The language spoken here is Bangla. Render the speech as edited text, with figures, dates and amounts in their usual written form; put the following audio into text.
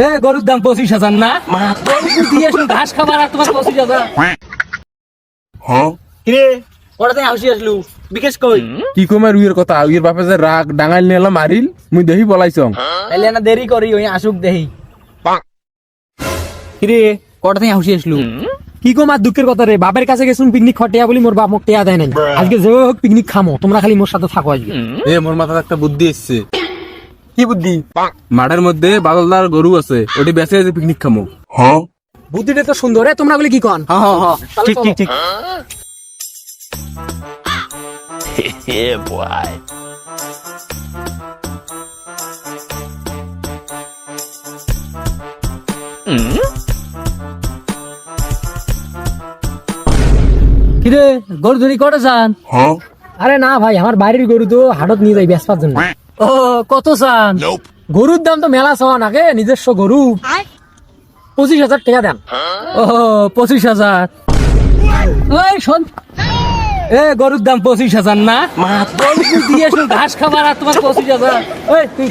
এ গরুর দাম 25,000 না গরু দিয়ে ঘাস খাবার আর তোমার 25,000 কিরে ওটাতে হাসি আসলু বিকাশ কই কি কমে রুইয়ের কথা উইয়ের বাপে যে রাগ ডাঙাইল নিলাম মারিল মুই দেহি বলাইছং এলে না দেরি করি ওই আসুক দেহি কিরে কটাতে হাসি আসলু কি কম আর দুঃখের কথা রে বাপের কাছে গেছুন পিকনিক খটিয়া বলি মোর বাপ মোক টেয়া দেয় নাই আজকে যেভাবে হোক পিকনিক খামো তোমরা খালি মোর সাথে থাকো আজকে এ মোর মাথায় একটা বুদ্ধি এসছে কি বুদ্ধি মাঠের মধ্যে বাদলদার গরু আছে ওটি বেঁচে যে পিকনিক খামো বুদ্ধিটা তো সুন্দর রে তোমরা বলে কি কন ঠিক ঠিক ঠিক কিরে গরু ধরি কটা চান আরে না ভাই আমার বাড়ির গরু তো হাটত নিয়ে যাই বেচবার জন্য ও কত চান গরুর দাম তো মেলা চাওয়া নাকে নিজস্ব গরু 25,000 টাকা দেন ও 25,000 ওই শোন এ গরুর দাম 25,000 না গরু দিয়ে ঘাস খাবার আর তোমার 25,000 ওই তুই